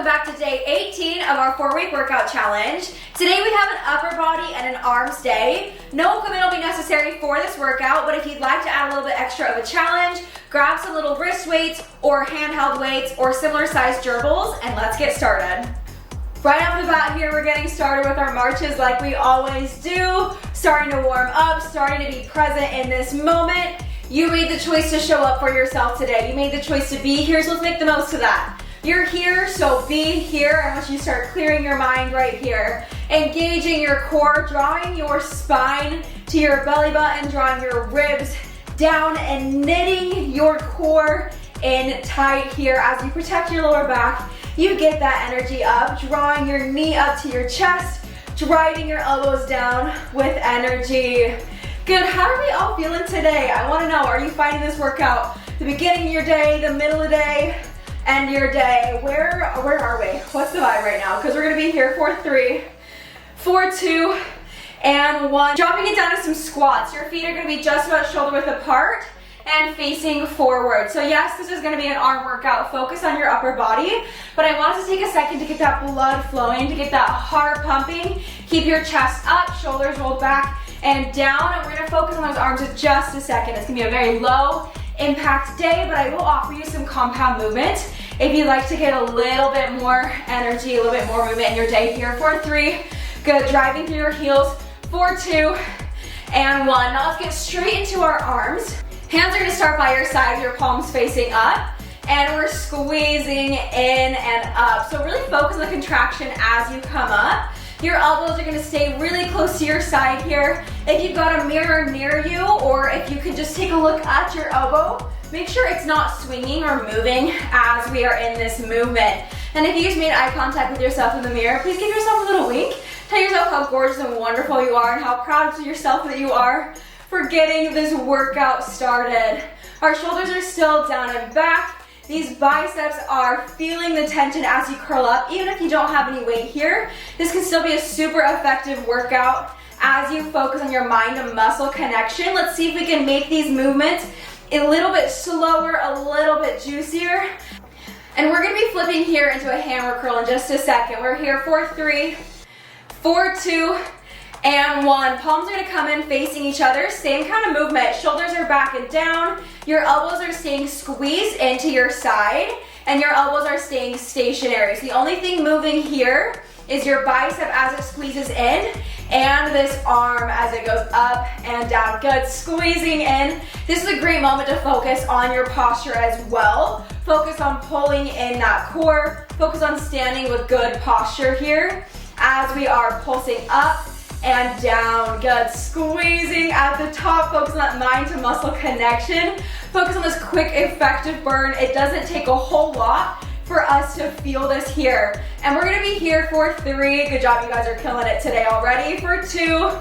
welcome back to day 18 of our 4-week workout challenge. Today we have an upper body and an arms day. No equipment will be necessary for this workout, but if you'd like to add a little bit extra of a challenge, grab some little wrist weights or handheld weights or similar sized gerbils, and let's get started. Right off the bat here, we're getting started with our marches like we always do. Starting to warm up, starting to be present in this moment. You made the choice to show up for yourself today. You made the choice to be here, so let's make the most of that. You're here, so be here. I want you to start clearing your mind right here. Engaging your core, drawing your spine to your belly button, drawing your ribs down and knitting your core in tight here as you protect your lower back. You get that energy up, drawing your knee up to your chest, driving your elbows down with energy. Good, how are we all feeling today? I wanna know, are you finding this workout the beginning of your day, the middle of the day, end of your day? Where are we? What's the vibe right now? Because we're gonna be here for 3, 4, 2, and 1. Dropping it down to some squats. Your feet are gonna be just about shoulder width apart and facing forward. So yes, this is gonna be an arm workout. Focus on your upper body, but I want us to take a second to get that blood flowing, to get that heart pumping. Keep your chest up, shoulders rolled back and down, and we're gonna focus on those arms in just a second. It's gonna be a very low impact day, but I will offer you some compound movement if you'd like to get a little bit more energy, a little bit more movement in your day here for 3. Good, driving through your heels for 2 and 1. Now let's get straight into our arms. Hands are gonna start by your side, your palms facing up, and we're squeezing in and up. So really focus on the contraction as you come up. Your elbows are gonna stay really close to your side here. If you've got a mirror near you, or if you could just take a look at your elbow, make sure it's not swinging or moving as we are in this movement. And if you just made eye contact with yourself in the mirror, please give yourself a little wink. Tell yourself how gorgeous and wonderful you are and how proud of yourself that you are for getting this workout started. Our shoulders are still down and back. These biceps are feeling the tension as you curl up. Even if you don't have any weight here, this can still be a super effective workout as you focus on your mind and muscle connection. Let's see if we can make these movements a little bit slower, a little bit juicier. And we're gonna be flipping here into a hammer curl in just a second. We're here for 3, 4, 2, and 1. Palms are gonna come in facing each other. Same kind of movement. Shoulders are back and down. Your elbows are staying squeezed into your side, and your elbows are staying stationary. So the only thing moving here is your bicep as it squeezes in, and this arm as it goes up and down. Good, squeezing in. This is a great moment to focus on your posture as well. Focus on pulling in that core. Focus on standing with good posture here as we are pulsing up and down. Good, squeezing at the top. Focus on that mind to muscle connection. Focus on this quick, effective burn. It doesn't take a whole lot for us to feel this here. And we're gonna be here for 3. Good job, you guys are killing it today already. For 2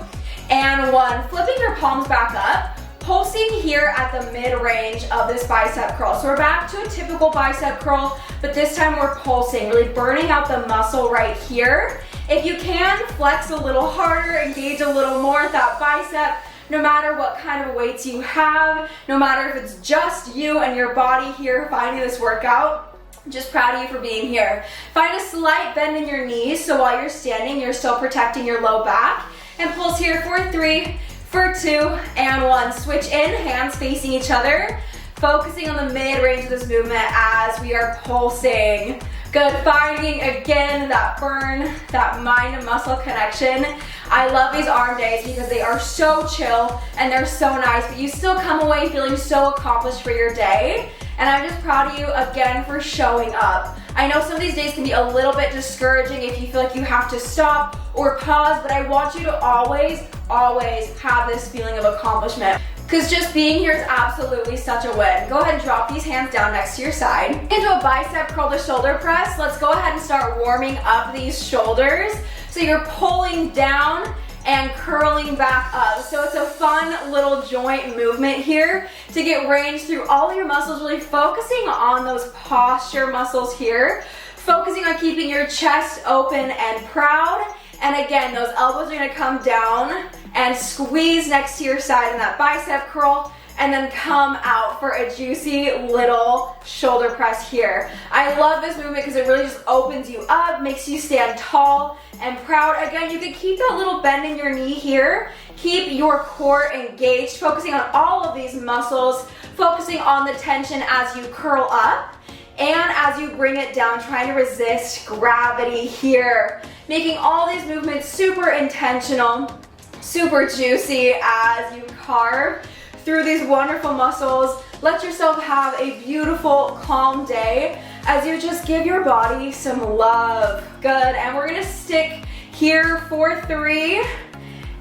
and 1. Flipping your palms back up. Pulsing here at the mid-range of this bicep curl. So we're back to a typical bicep curl, but this time we're pulsing, really burning out the muscle right here. If you can, flex a little harder, engage a little more at that bicep, no matter what kind of weights you have, no matter if it's just you and your body here finding this workout. I'm just proud of you for being here. Find a slight bend in your knees, so while you're standing, you're still protecting your low back. And pulse here for 3, for 2, and 1. Switch in, hands facing each other. Focusing on the mid-range of this movement as we are pulsing. Good, finding again that burn, that mind and muscle connection. I love these arm days because they are so chill and they're so nice, but you still come away feeling so accomplished for your day. And I'm just proud of you again for showing up. I know some of these days can be a little bit discouraging if you feel like you have to stop or pause, but I want you to always, always have this feeling of accomplishment. Because just being here is absolutely such a win. Go ahead and drop these hands down next to your side. Into a bicep curl to shoulder press. Let's go ahead and start warming up these shoulders. So you're pulling down and curling back up. So it's a fun little joint movement here to get range through all your muscles, really focusing on those posture muscles here. Focusing on keeping your chest open and proud. And again, those elbows are gonna come down and squeeze next to your side in that bicep curl. and then come out for a juicy little shoulder press here. I love this movement because it really just opens you up, makes you stand tall and proud. Again, you can keep that little bend in your knee here. Keep your core engaged, focusing on all of these muscles, focusing on the tension as you curl up and as you bring it down, trying to resist gravity here. Making all these movements super intentional, super juicy as you carve through these wonderful muscles. Let yourself have a beautiful, calm day as you just give your body some love. Good, and we're gonna stick here for 3,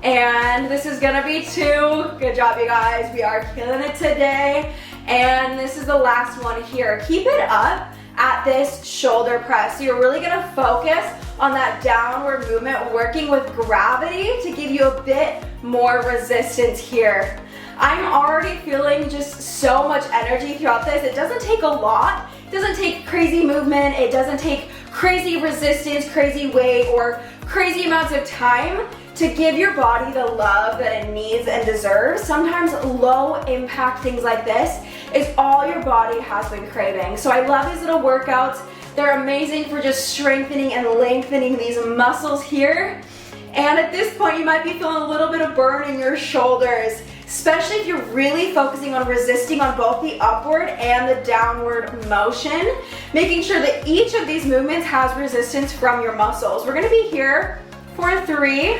and this is gonna be 2. Good job, you guys. We are killing it today. And this is the last one here. Keep it up at this shoulder press. So you're really gonna focus on that downward movement, working with gravity to give you a bit more resistance here. I'm already feeling just so much energy throughout this. It doesn't take a lot. It doesn't take crazy movement. It doesn't take crazy resistance, crazy weight, or crazy amounts of time to give your body the love that it needs and deserves. Sometimes low impact things like this is all your body has been craving. So I love these little workouts. They're amazing for just strengthening and lengthening these muscles here. And at this point, you might be feeling a little bit of burn in your shoulders, especially if you're really focusing on resisting on both the upward and the downward motion, making sure that each of these movements has resistance from your muscles. We're gonna be here for 3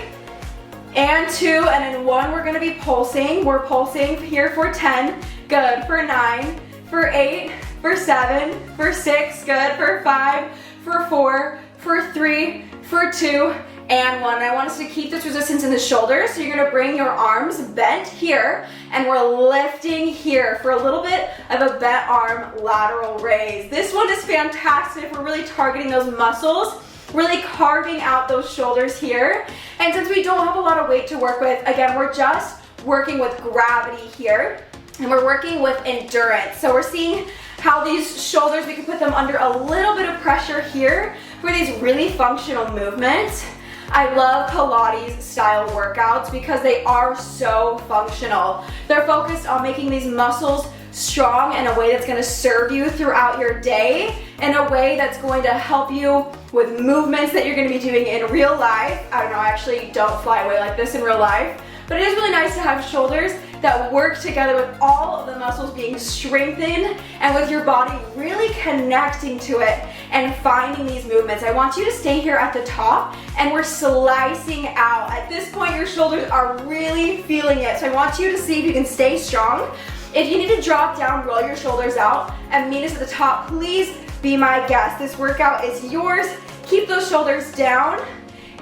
and 2, and in 1, we're gonna be pulsing. We're pulsing here for 10, good, for 9, for 8, for 7, for 6, good, for 5, for 4, for 3, for 2, and 1. I want us to keep this resistance in the shoulders, so you're gonna bring your arms bent here, and we're lifting here for a little bit of a bent arm lateral raise. This one is fantastic. We're really targeting those muscles, really carving out those shoulders here. And since we don't have a lot of weight to work with, again, we're just working with gravity here, and we're working with endurance. So we're seeing how these shoulders, we can put them under a little bit of pressure here for these really functional movements. I love Pilates style workouts because they are so functional. They're focused on making these muscles strong in a way that's gonna serve you throughout your day, in a way that's going to help you with movements that you're gonna be doing in real life. I don't know, I actually don't fly away like this in real life, but it is really nice to have shoulders that work together with all of the muscles being strengthened and with your body really connecting to it and finding these movements. I want you to stay here at the top, and we're slicing out. At this point, your shoulders are really feeling it, so I want you to see if you can stay strong. If you need to drop down, roll your shoulders out, and meet us at the top, please be my guest. This workout is yours. Keep those shoulders down,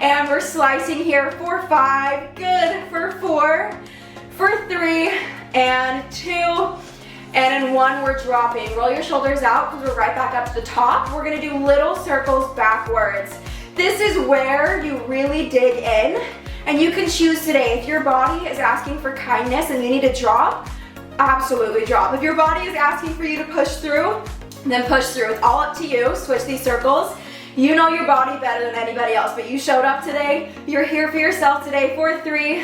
and we're slicing here for 5, good, for 4, for 3, and 2, and in 1, we're dropping. Roll your shoulders out because we're right back up to the top. We're gonna do little circles backwards. This is where you really dig in, and you can choose today. If your body is asking for kindness and you need to drop, absolutely drop. If your body is asking for you to push through, then push through. It's all up to you. Switch these circles. You know your body better than anybody else, but you showed up today. You're here for yourself today. For 3,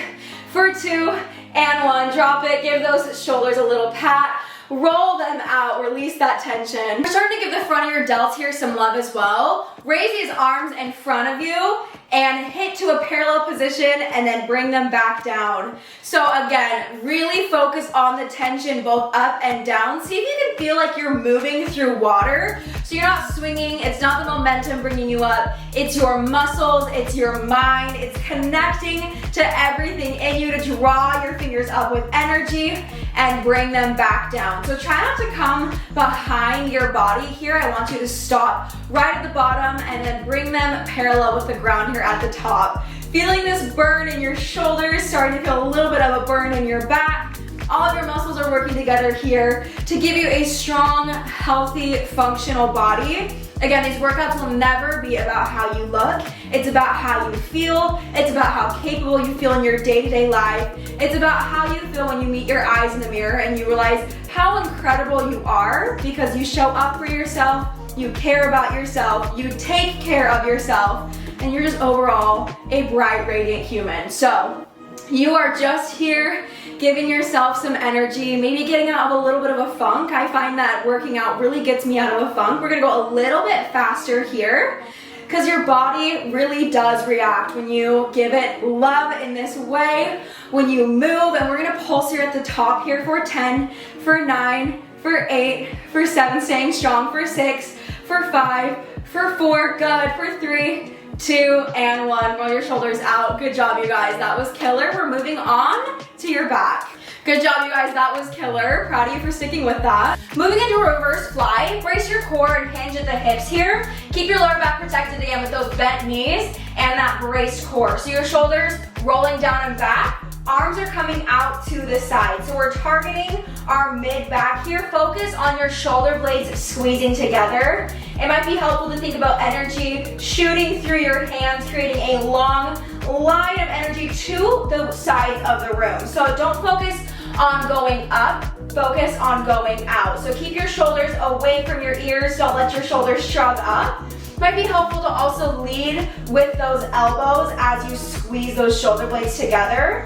for 2, and 1. Drop it. Give those shoulders a little pat. Roll them out, release that tension. We're starting to give the front of your delts here some love as well. Raise these arms in front of you and hit to a parallel position and then bring them back down. So again, really focus on the tension both up and down. See if you can feel like you're moving through water. So you're not swinging, it's not the momentum bringing you up, it's your muscles, it's your mind, it's connecting to everything in you to draw your fingers up with energy and bring them back down. So try not to come behind your body here. I want you to stop right at the bottom and then bring them parallel with the ground here at the top. Feeling this burn in your shoulders, starting to feel a little bit of a burn in your back. All of your muscles are working together here to give you a strong, healthy, functional body. Again, these workouts will never be about how you look. It's about how you feel. It's about how capable you feel in your day-to-day life. It's about how you feel when you meet your eyes in the mirror and you realize how incredible you are because you show up for yourself, you care about yourself, you take care of yourself, and you're just overall a bright, radiant human. So you are just here giving yourself some energy, maybe getting out of a little bit of a funk. I find that working out really gets me out of a funk. We're gonna go a little bit faster here because your body really does react when you give it love in this way, when you move. And we're gonna pulse here at the top here for 10, for 9, for 8, for 7, staying strong, for 6, for 5, for 4, good, for 3, 2, and 1. Roll your shoulders out. Good job, you guys. That was killer. We're moving on to your back. Good job, you guys. That was killer. Proud of you for sticking with that. Moving into a reverse fly. Brace your core and hinge at the hips here. Keep your lower back protected again with those bent knees and that braced core. So your shoulders rolling down and back. Arms are coming out to the side. So we're targeting our mid back here. Focus on your shoulder blades squeezing together. It might be helpful to think about energy shooting through your hands, creating a long line of energy to the sides of the room. So don't focus on going up, focus on going out. So keep your shoulders away from your ears. Don't let your shoulders shrug up. Might be helpful to also lead with those elbows as you squeeze those shoulder blades together.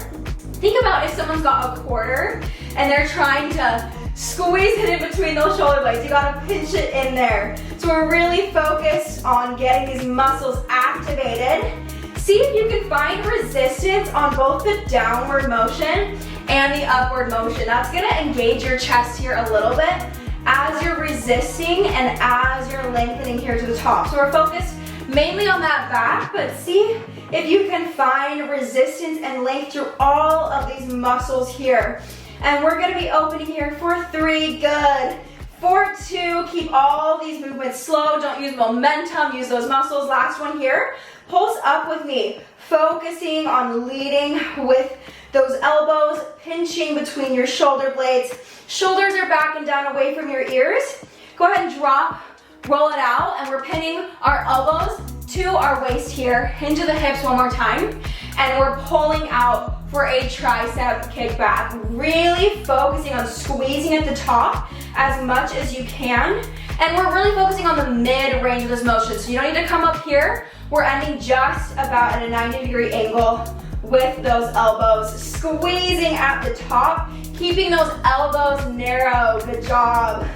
Think about if someone's got a quarter and they're trying to squeeze it in between those shoulder blades. You gotta pinch it in there. So we're really focused on getting these muscles activated. See if you can find resistance on both the downward motion and the upward motion. That's gonna engage your chest here a little bit as you're resisting and as you're lengthening here to the top. So we're focused mainly on that back, but see if you can find resistance and length through all of these muscles here. And we're gonna be opening here for 3, good. For 2, keep all these movements slow. Don't use momentum, use those muscles. Last one here, pulse up with me. Focusing on leading with those elbows, pinching between your shoulder blades. Shoulders are back and down away from your ears. Go ahead and drop, roll it out, and we're pinning our elbows to our waist here, into the hips one more time, and we're pulling out for a tricep kickback. Really focusing on squeezing at the top as much as you can, and we're really focusing on the mid-range of this motion. So you don't need to come up here. We're ending just about at a 90-degree angle with those elbows, squeezing at the top, keeping those elbows narrow. Good job.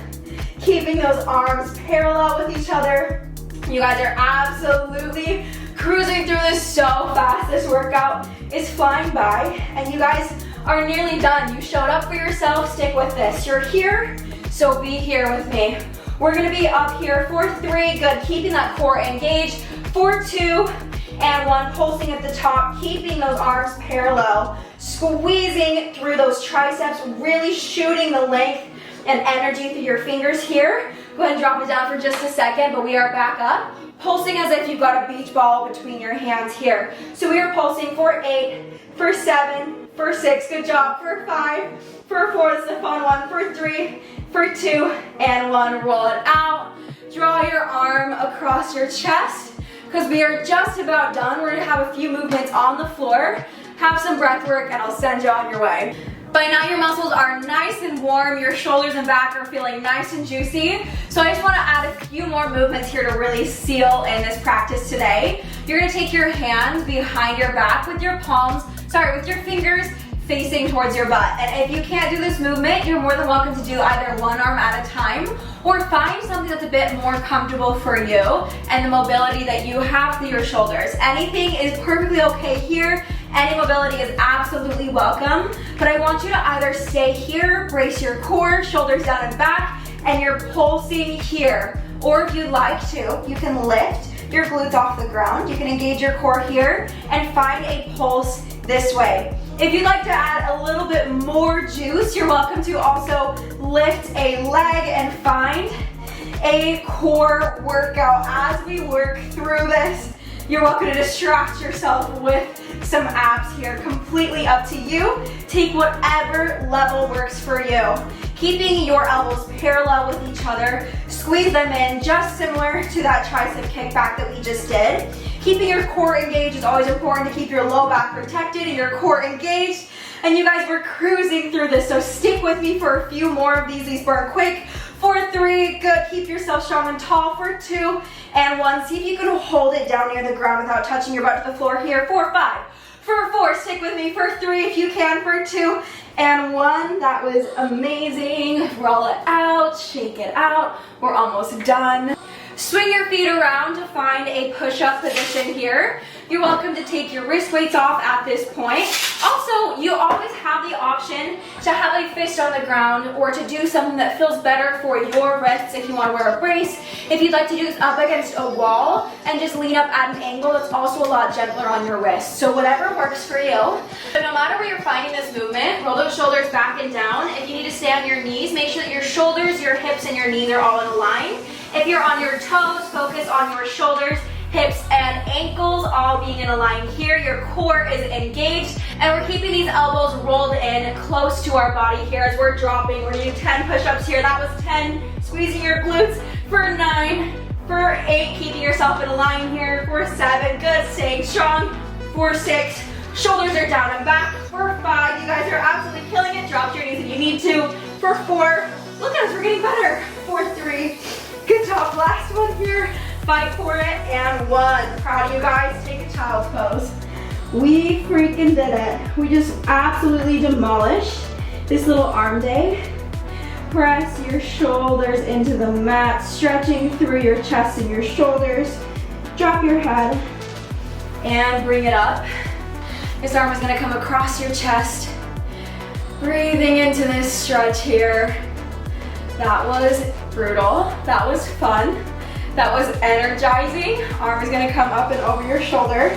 Keeping those arms parallel with each other. You guys are absolutely cruising through this so fast. This workout is flying by, and you guys are nearly done. You showed up for yourself. Stick with this. You're here, so be here with me. We're gonna be up here for 3, good, keeping that core engaged, for 2, and 1, pulsing at the top, keeping those arms parallel, squeezing through those triceps, really shooting the length and energy through your fingers here. Go ahead and drop it down for just a second, but we are back up. Pulsing as if you've got a beach ball between your hands here. So we are pulsing for 8, for 7, for 6, good job, for 5, for 4, this is a fun one, for 3, for 2, and 1, roll it out. Draw your arm across your chest, because we are just about done. We're gonna have a few movements on the floor, have some breath work, and I'll send you on your way. By now your muscles are nice and warm, your shoulders and back are feeling nice and juicy. So I just wanna add a few more movements here to really seal in this practice today. You're gonna take your hands behind your back with your with your fingers facing towards your butt. And if you can't do this movement, you're more than welcome to do either one arm at a time or find something that's a bit more comfortable for you and the mobility that you have through your shoulders. Anything is perfectly okay here. Any mobility is absolutely welcome, but I want you to either stay here, brace your core, shoulders down and back, and you're pulsing here. Or if you'd like to, you can lift your glutes off the ground. You can engage your core here and find a pulse this way. If you'd like to add a little bit more juice, you're welcome to also lift a leg and find a core workout. As we work through this, you're welcome to distract yourself with some abs here. Completely up to you. Take whatever level works for you. Keeping your elbows parallel with each other. Squeeze them in, just similar to that tricep kickback that we just did. Keeping your core engaged is always important to keep your low back protected and your core engaged. And you guys, we're cruising through this, so stick with me for a few more of these. These burn quick. For 3, good. Keep yourself strong and tall. For 2 and 1. See if you can hold it down near the ground without touching your butt to the floor here. For 5, for 4, stick with me, for 3 if you can, for 2, and 1. That was amazing. Roll it out, shake it out. We're almost done. Swing your feet around to find a push-up position here. You're welcome to take your wrist weights off at this point. Also, you always have the option to have a fist on the ground or to do something that feels better for your wrists if you want to wear a brace. If you'd like to do this up against a wall and just lean up at an angle, it's also a lot gentler on your wrist. So whatever works for you. But no matter where you're finding this movement, roll those shoulders back and down. If you need to stay on your knees, make sure that your shoulders, your hips, and your knees are all in a line. If you're on your toes, focus on your shoulders, hips, and ankles all being in a line here. Your core is engaged, and we're keeping these elbows rolled in close to our body here as we're dropping. We're gonna do 10 push-ups here. That was 10, squeezing your glutes. For 9, for 8, keeping yourself in a line here. For 7, good, staying strong. For 6, shoulders are down and back. For 5, you guys are absolutely killing it. Drop to your knees if you need to. For 4, look at us, we're getting better. For 3, good job, last one here. Fight for it, and 1. Proud of you guys, take a child's pose. We freaking did it. We just absolutely demolished this little arm day. Press your shoulders into the mat, stretching through your chest and your shoulders. Drop your head and bring it up. This arm is gonna come across your chest. Breathing into this stretch here. That was brutal, that was fun. That was energizing. Arm is gonna come up and over your shoulder.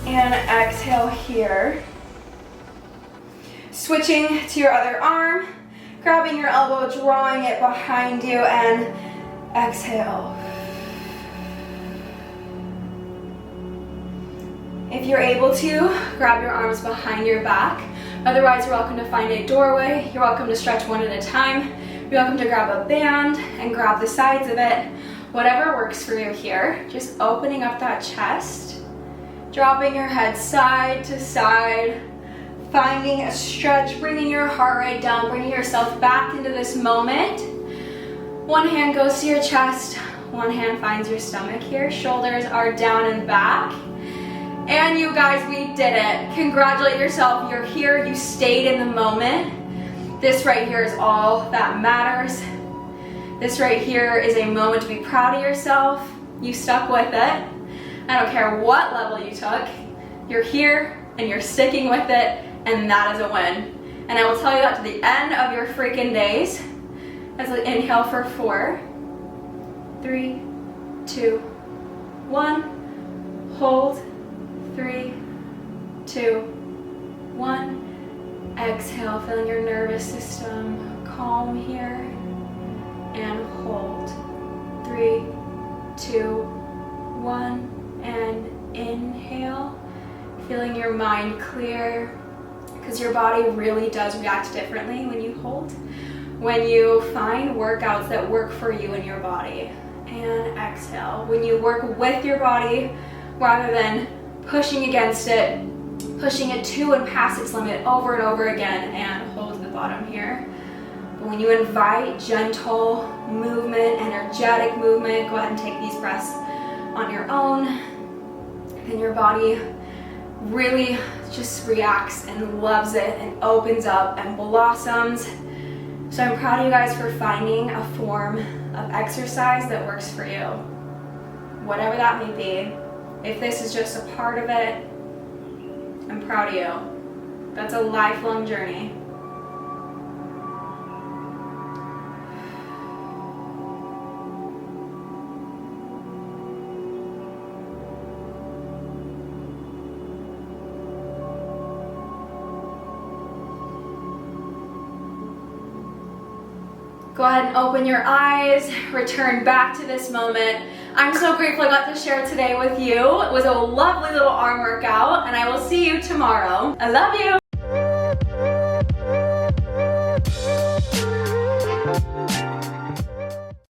And exhale here. Switching to your other arm, grabbing your elbow, drawing it behind you, and exhale. If you're able to, grab your arms behind your back. Otherwise, you're welcome to find a doorway. You're welcome to stretch one at a time. You're welcome to grab a band and grab the sides of it. Whatever works for you here. Just opening up that chest, dropping your head side to side, finding a stretch, bringing your heart rate down, bringing yourself back into this moment. One hand goes to your chest, one hand finds your stomach here. Shoulders are down and back. And you guys, we did it. Congratulate yourself, you're here, you stayed in the moment. This right here is all that matters. This right here is a moment to be proud of yourself. You stuck with it. I don't care what level you took. You're here and you're sticking with it, and that is a win. And I will tell you that to the end of your freaking days. As we inhale for 4, 3, 2, 1. Hold. 3, 2, 1. Exhale, feeling your nervous system calm here, and hold. 3, 2, 1, and inhale, feeling your mind clear, because your body really does react differently when you hold, when you find workouts that work for you and your body. And exhale, when you work with your body rather than pushing against it, pushing it to and past its limit over and over again, and hold the bottom here. But when you invite gentle movement, energetic movement, go ahead and take these breaths on your own, and your body really just reacts and loves it and opens up and blossoms. So I'm proud of you guys for finding a form of exercise that works for you, whatever that may be. If this is just a part of it, I'm proud of you. That's a lifelong journey. Go ahead and open your eyes, return back to this moment. I'm so grateful I got to share today with you. It was a lovely little arm workout, and I will see you tomorrow. I love you.